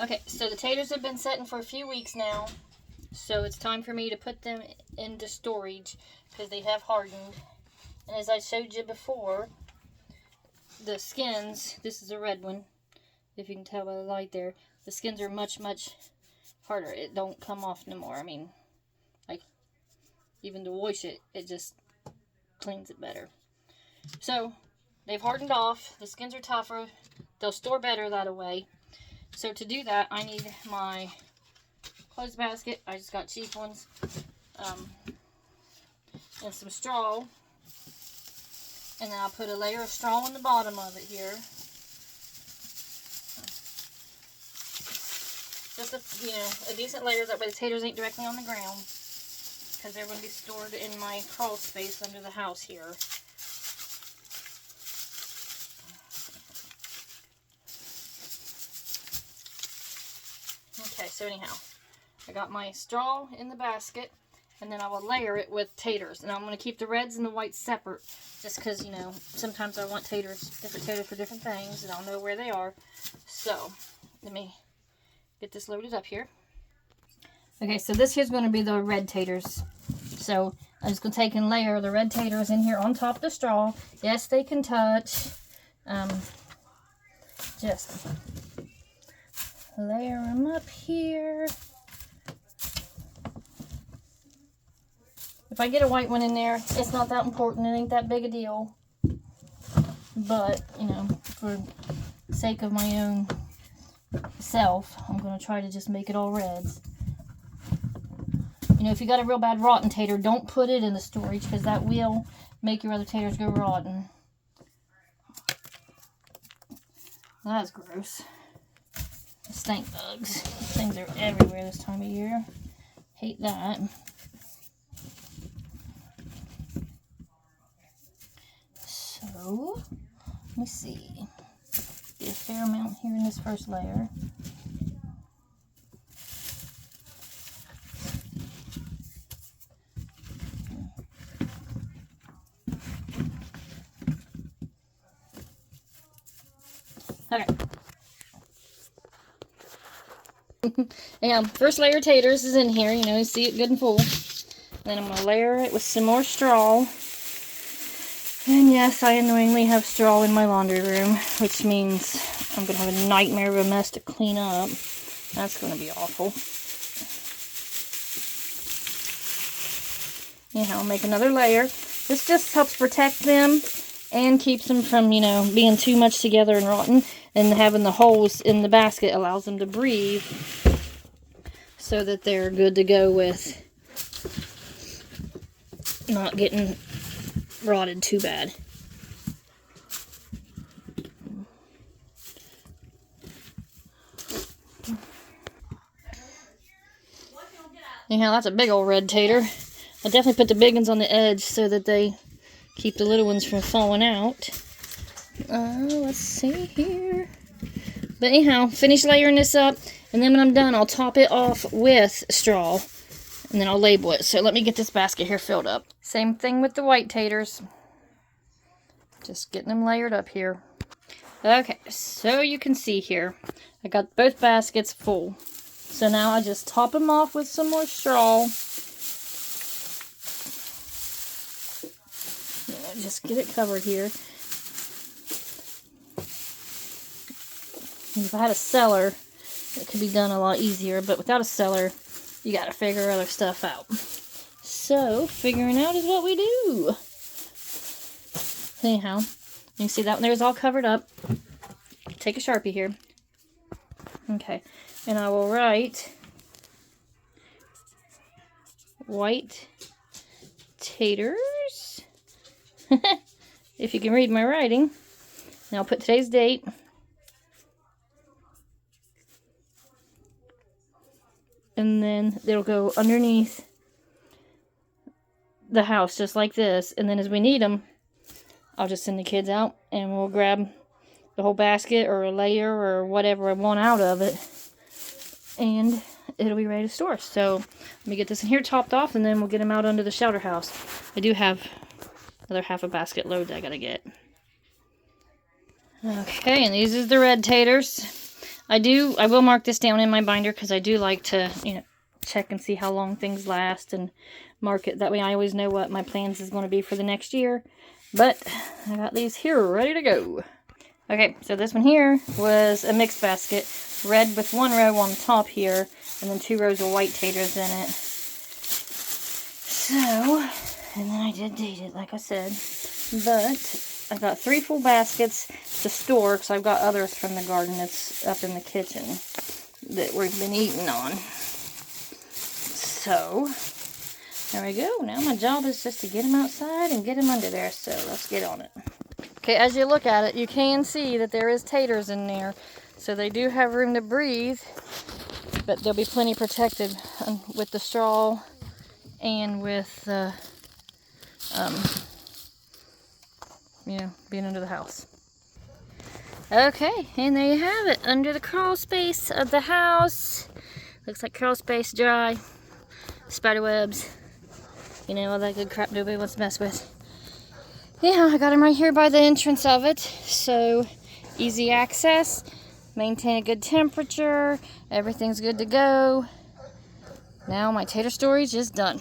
Okay, so the taters have been setting for a few weeks now. So it's time for me to put them into storage because they have hardened. And as I showed you before, the skins, this is a red one, if you can tell by the light there, the skins are much, much harder. It don't come off no more. I mean, like, even to wash it, it just cleans it better. So, they've hardened off. The skins are tougher. They'll store better that way. So to do that, I need my clothes basket. I just got cheap ones. And some straw. And then I'll put a layer of straw on the bottom of it here. Just a decent layer, that way the taters ain't directly on the ground. Because they're going to be stored in my crawl space under the house here. Okay, so anyhow, I got my straw in the basket, and then I will layer it with taters. And I'm going to keep the reds and the whites separate, just because, sometimes I want different taters for different things, and I'll know where they are. So, let me get this loaded up here. Okay, so this here's going to be the red taters. So, I'm just going to take and layer the red taters in here on top of the straw. Yes, they can touch. Just layer them up here. If I get a white one in there, it's not that important. It ain't that big a deal. But, for the sake of my own self, I'm going to try to just make it all reds. If you got a real bad rotten tater, don't put it in the storage because that will make your other taters go rotten. Well, that's gross. Stink bugs. Things are everywhere this time of year. Hate that. So, let me see. Get a fair amount here in this first layer. Okay. And first layer of taters is in here. You see it good and full. Then I'm going to layer it with some more straw. And yes, I annoyingly have straw in my laundry room, which means I'm going to have a nightmare of a mess to clean up. That's going to be awful. Anyhow, I'll make another layer. This just helps protect them and keeps them from, being too much together and rotten. And having the holes in the basket allows them to breathe so that they're good to go with not getting rotted too bad. Anyhow, that's a big old red tater. I definitely put the big ones on the edge so that they keep the little ones from falling out. Let's see here. But anyhow, finish layering this up, and then when I'm done, I'll top it off with straw, and then I'll label it. So let me get this basket here filled up. Same thing with the white taters. Just getting them layered up here. Okay, so you can see here, I got both baskets full. So now I just top them off with some more straw. Just get it covered here. If I had a cellar, it could be done a lot easier, but without a cellar, you gotta figure other stuff out. So, figuring out is what we do. Anyhow, you can see that one there's all covered up. Take a Sharpie here. Okay, and I will write white taters. If you can read my writing. And I'll put today's date. And then it'll go underneath the house just like this. And then as we need them, I'll just send the kids out and we'll grab the whole basket or a layer or whatever I want out of it. And it'll be ready to store. So let me get this in here topped off and then we'll get them out under the shelter house. I do have another half a basket load that I gotta get. Okay, and these are the red taters. I will mark this down in my binder because I do like to, you know, check and see how long things last and mark it. That way I always know what my plans is going to be for the next year. But I got these here ready to go. Okay, so this one here was a mixed basket. Red with 1 row on the top here, and then 2 rows of white taters in it. So, and then I did date it, like I said. But I've got 3 full baskets to store, because I've got others from the garden that's up in the kitchen that we've been eating on. So, there we go. Now my job is just to get them outside and get them under there, so let's get on it. Okay, as you look at it, you can see that there is taters in there. So they do have room to breathe, but they'll be plenty protected with the straw and with, you know, being under the house. Okay, and there you have it, under the crawl space of the house. Looks like crawl space dry, spider webs, you know, all that good crap nobody wants to mess with. Yeah, I got them right here by the entrance of it, so easy access. Maintain a good temperature. Everything's good to go. Now my tater storage is done.